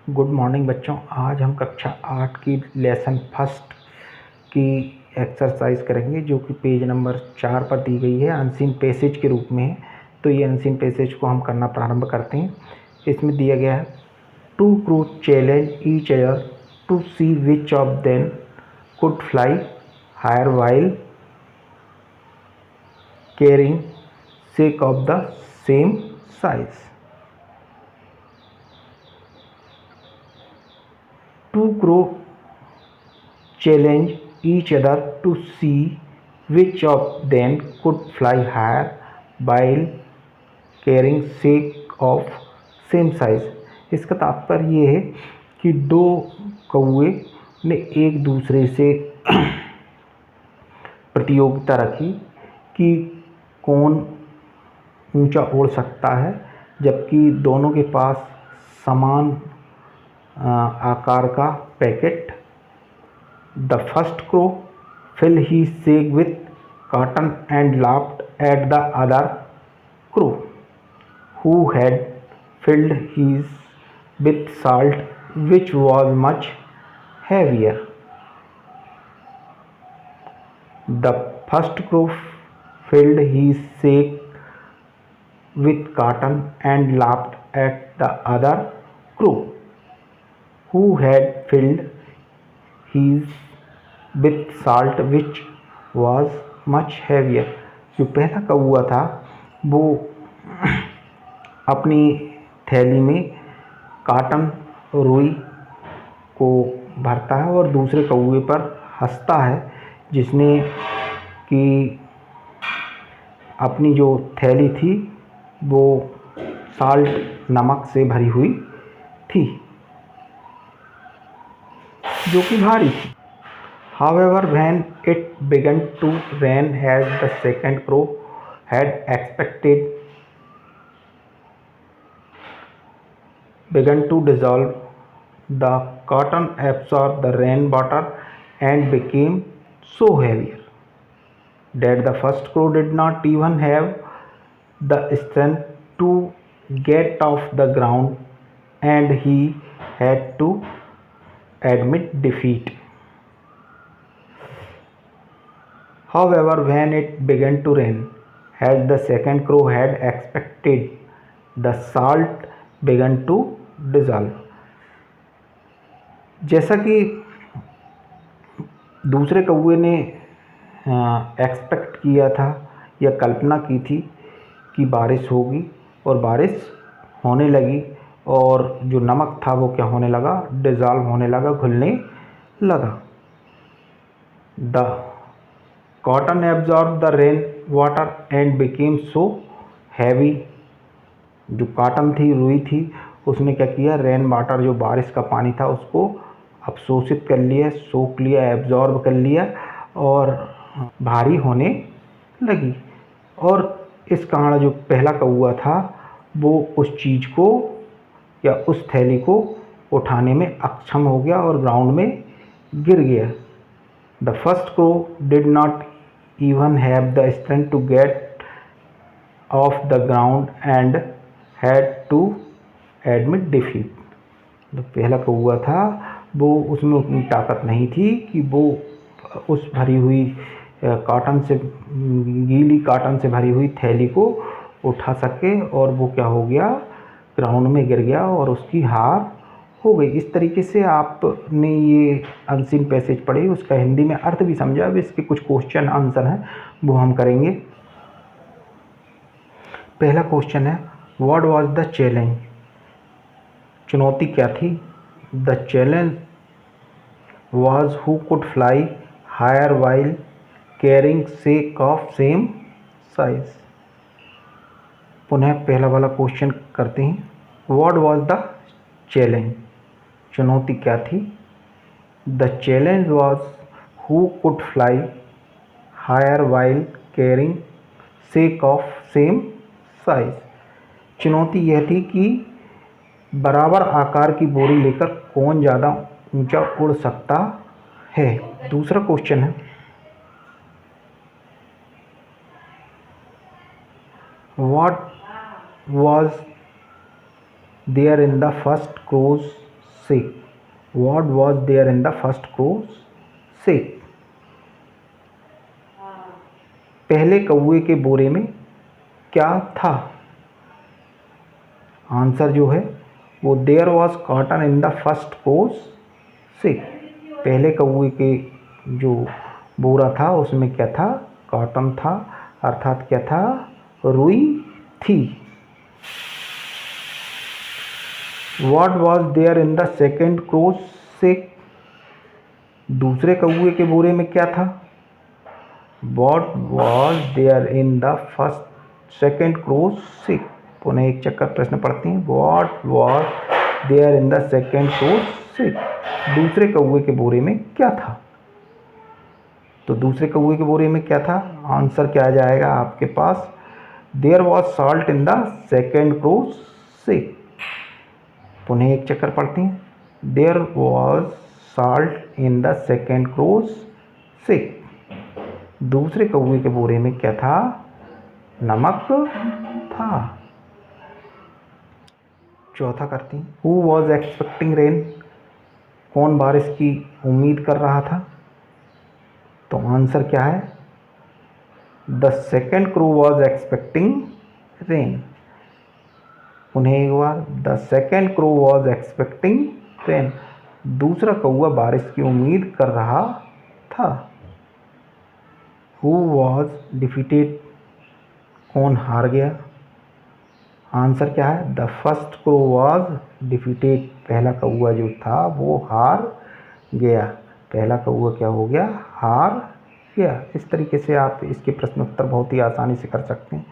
Good morning बच्चों। आज हम कक्षा 8 की लेसन फर्स्ट की एक्सरसाइज करेंगे जो कि पेज नंबर 4 पर दी गई है, अनसीन पैसेज के रूप में है। तो ये अनसीन पैसेज को हम करना प्रारंभ करते हैं। इसमें दिया गया है, two crow challenge each other to see which of them could fly higher while carrying sack of the same size. Two crow challenge each other to see which of them could fly higher while carrying sack of same size। इसका तात्पर्य ये है कि दो कौवे ने एक दूसरे से प्रतियोगिता रखी कि कौन ऊंचा उड़ सकता है, जबकि दोनों के पास समान आकार का पैकेट। The first crow fill his sack with cotton and laughed at the other crow who had filled his with salt which was much heavier. The first crow filled his sack with cotton and laughed at the other crow who had filled his with salt which was much heavier। जो पहला कौवा था वो अपनी थैली में cotton रुई को भरता है और दूसरे कौवे पर हंसता है जिसने कि अपनी जो थैली थी वो साल्ट नमक से भरी हुई थी जो कि भारी थी। However, when it began to rain as the second crow had expected began to dissolve, the cotton absorbed the rain water and became so heavier that the first crow did not even have the strength to get off the ground and he had to admit defeat। However, when it began to rain, as the second crow had expected, the salt began to dissolve। जैसा कि दूसरे कौवे ने expect किया था या कल्पना की थी कि बारिश होगी और बारिश होने लगी और जो नमक था वो क्या होने लगा, डिज़ॉल्व होने लगा, घुलने लगा। The cotton absorb the rain water and became so heavy. जो कॉटन थी, रुई थी, उसने क्या किया, रेन वाटर जो बारिश का पानी था उसको अवशोषित कर लिया, सोख लिया, एब्जॉर्ब कर लिया और भारी होने लगी। और इस कारण जो पहला कौवा था वो उस चीज़ को या उस थैली को उठाने में अक्षम हो गया और ग्राउंड में गिर गया। The first crow did not even have the strength to get off the ground and had to admit defeat. जो पहला कौवा था वो उसमें उतनी ताकत नहीं थी कि वो उस भरी हुई कॉटन से गीली कॉटन से भरी हुई थैली को उठा सके और वो क्या हो गया, ग्राउंड में गिर गया और उसकी हार हो गई। इस तरीके से आपने ये अनसीन पैसेज पढ़े, उसका हिंदी में अर्थ भी समझा। अब इसके कुछ क्वेश्चन आंसर हैं वो हम करेंगे। पहला क्वेश्चन है, व्हाट वाज द चैलेंज। चुनौती क्या थी। The challenge was who could fly higher while carrying sack of same size. पुनः पहला वाला क्वेश्चन करते हैं, व्हाट वाज द चैलेंज। चुनौती क्या थी। The challenge was who could fly higher while carrying sack of same size. चुनौती यह थी कि बराबर आकार की बोरी लेकर कौन ज़्यादा ऊंचा उड़ सकता है। दूसरा क्वेश्चन है, what was there in the first crow's sick. What was there in the first crow's sick? पहले कौवे के बोरे में क्या था? आंसर जो है वो there was cotton in the first crow's sick. पहले कौवे के जो बोरा था उसमें क्या था? कॉटन था, अर्थात क्या था? रुई थी. What was there in the second crow's sick? दूसरे कौवे के बोरे में क्या था? What was there in the second crow's sick? पुनः एक चक्कर प्रश्न पढ़ते हैं. What was there in the second crow's sick? दूसरे कौवे के बोरे में क्या था? तो दूसरे कौवे के बोरे में क्या था? आंसर क्या आ जाएगा आपके पास? There was salt in the second crow's sick. पुनः एक चक्कर पढ़ते हैं. There was salt in the second crow's sick. दूसरे कौवे के बोरे में क्या था? नमक था. चौथा करते हैं. Who was expecting rain? कौन बारिश की उम्मीद कर रहा था? तो आंसर क्या है? The second crow was expecting rain. उन्हें एक बार. The second crow was expecting rain. दूसरा कौवा बारिश की उम्मीद कर रहा था. Who was defeated? कौन हार गया? आंसर क्या है? The first crow was defeated. पहला कौवा जो था वो हार गया. पहला कौवा क्या हो गया? हार गया. इस तरीके से आप इसके प्रश्न उत्तर बहुत ही आसानी से कर सकते हैं.